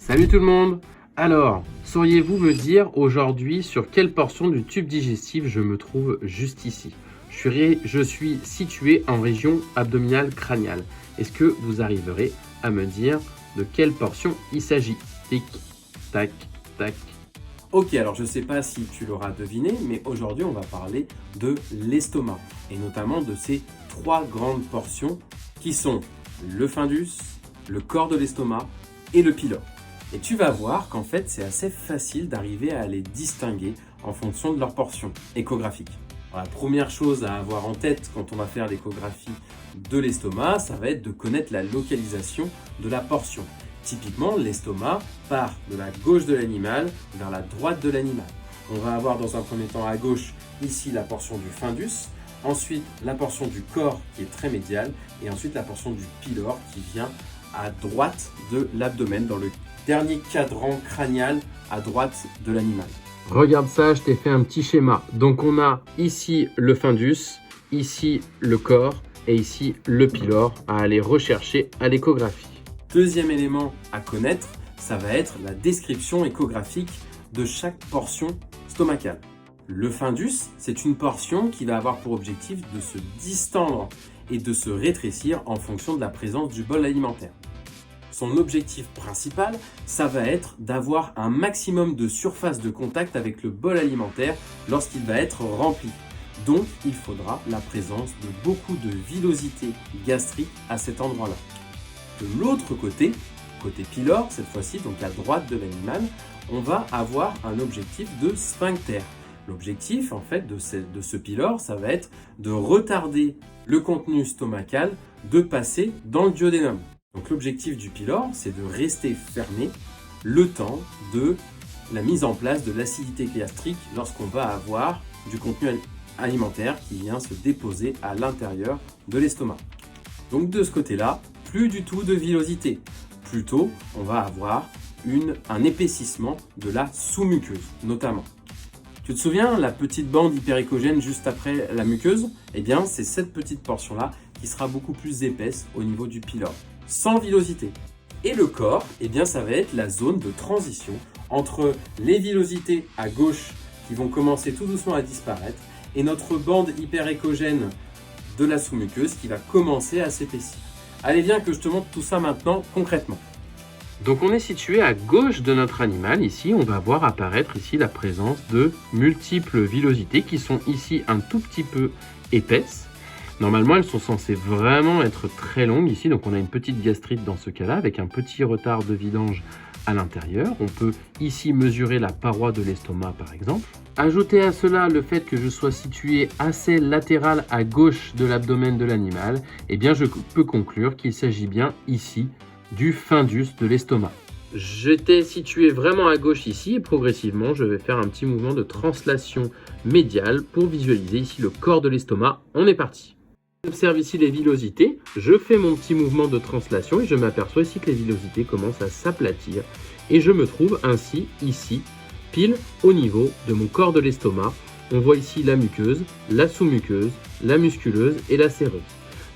Salut tout le monde! Alors, sauriez-vous me dire aujourd'hui sur quelle portion du tube digestif je me trouve juste ici? Je suis situé en région abdominale crâniale. Est-ce que vous arriverez à me dire de quelle portion il s'agit? Tic, tac, tac. Ok, alors je ne sais pas si tu l'auras deviné, mais aujourd'hui on va parler de l'estomac, et notamment de ces trois grandes portions qui sont le fundus, le corps de l'estomac et le pylore. Et tu vas voir qu'en fait c'est assez facile d'arriver à les distinguer en fonction de leur portion échographique. Alors, la première chose à avoir en tête quand on va faire l'échographie de l'estomac, ça va être de connaître la localisation de la portion. Typiquement, l'estomac part de la gauche de l'animal vers la droite de l'animal. On va avoir dans un premier temps à gauche, ici la portion du fundus, ensuite la portion du corps qui est très médiale, et ensuite la portion du pylore qui vient à droite de l'abdomen, dans le dernier cadran crânial à droite de l'animal. Regarde ça, je t'ai fait un petit schéma. Donc on a ici le fundus, ici le corps et ici le pylore à aller rechercher à l'échographie. Deuxième élément à connaître, ça va être la description échographique de chaque portion stomacale. Le fundus, c'est une portion qui va avoir pour objectif de se distendre et de se rétrécir en fonction de la présence du bol alimentaire. Son objectif principal, ça va être d'avoir un maximum de surface de contact avec le bol alimentaire lorsqu'il va être rempli. Donc, il faudra la présence de beaucoup de villosité gastrique à cet endroit-là. De l'autre côté, côté pylore, cette fois-ci, donc à droite de l'animal, on va avoir un objectif de sphincter. L'objectif, en fait, de ce pylore, ça va être de retarder le contenu stomacal de passer dans le duodénum. Donc l'objectif du pylore, c'est de rester fermé le temps de la mise en place de l'acidité gastrique lorsqu'on va avoir du contenu alimentaire qui vient se déposer à l'intérieur de l'estomac. Donc de ce côté-là, plus du tout de villosité. Plutôt, on va avoir un épaississement de la sous-muqueuse, notamment. Tu te souviens, la petite bande hyperéchogène juste après la muqueuse? Eh bien, c'est cette petite portion-là qui sera beaucoup plus épaisse au niveau du pylore, sans villosité. Et le corps, eh bien, ça va être la zone de transition entre les villosités à gauche qui vont commencer tout doucement à disparaître et notre bande hyperéchogène de la sous-muqueuse qui va commencer à s'épaissir. Allez, viens que je te montre tout ça maintenant concrètement. Donc on est situé à gauche de notre animal. Ici, on va voir apparaître ici la présence de multiples villosités qui sont ici un tout petit peu épaisses. Normalement, elles sont censées vraiment être très longues ici. Donc on a une petite gastrite dans ce cas-là avec un petit retard de vidange à l'intérieur. On peut ici mesurer la paroi de l'estomac par exemple. Ajoutez à cela le fait que je sois situé assez latéral à gauche de l'abdomen de l'animal, eh bien je peux conclure qu'il s'agit bien ici du fundus de l'estomac. J'étais situé vraiment à gauche ici et progressivement je vais faire un petit mouvement de translation médiale pour visualiser ici le corps de l'estomac. On est parti. J'observe ici les villosités, je fais mon petit mouvement de translation et je m'aperçois ici que les villosités commencent à s'aplatir et je me trouve ainsi ici pile au niveau de mon corps de l'estomac. On voit ici la muqueuse, la sous-muqueuse, la musculeuse et la séreuse.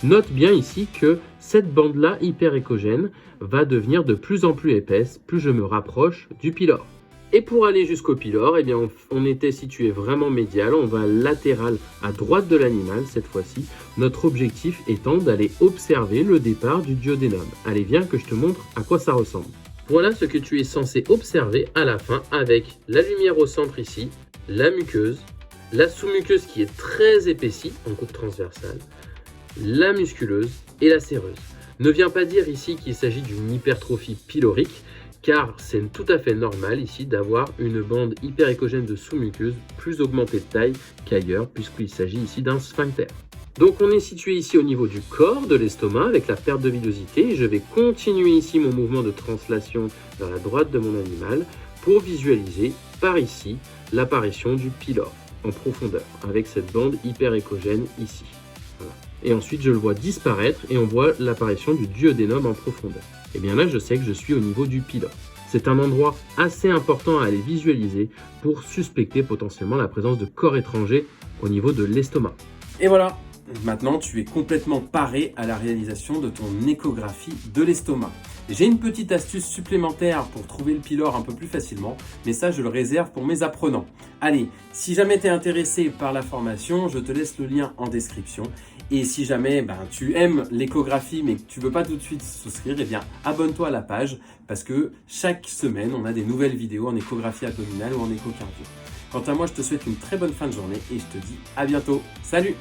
Note bien ici que cette bande-là hyperéchogène va devenir de plus en plus épaisse plus je me rapproche du pylore. Et pour aller jusqu'au pylore, eh bien on était situé vraiment médial, on va latéral à droite de l'animal cette fois-ci. Notre objectif étant d'aller observer le départ du duodénum. Allez, viens que je te montre à quoi ça ressemble. Voilà ce que tu es censé observer à la fin avec la lumière au centre ici, la muqueuse, la sous-muqueuse qui est très épaissie en coupe transversale, la musculeuse et la séreuse. Ne viens pas dire ici qu'il s'agit d'une hypertrophie pylorique, car c'est tout à fait normal ici d'avoir une bande hyperéchogène de sous-muqueuse plus augmentée de taille qu'ailleurs, puisqu'il s'agit ici d'un sphincter. Donc on est situé ici au niveau du corps de l'estomac avec la perte de villosité et je vais continuer ici mon mouvement de translation vers la droite de mon animal pour visualiser par ici l'apparition du pylore en profondeur avec cette bande hyperéchogène ici. Voilà. Et ensuite je le vois disparaître et on voit l'apparition du duodénum en profondeur. Et bien là je sais que je suis au niveau du pylore. C'est un endroit assez important à aller visualiser pour suspecter potentiellement la présence de corps étrangers au niveau de l'estomac. Et voilà, maintenant tu es complètement paré à la réalisation de ton échographie de l'estomac. J'ai une petite astuce supplémentaire pour trouver le pylore un peu plus facilement, mais ça je le réserve pour mes apprenants. Allez, si jamais tu es intéressé par la formation, je te laisse le lien en description. Et si jamais tu aimes l'échographie mais que tu ne veux pas tout de suite souscrire, eh bien abonne-toi à la page parce que chaque semaine on a des nouvelles vidéos en échographie abdominale ou en échocardio. Quant à moi, je te souhaite une très bonne fin de journée et je te dis à bientôt. Salut!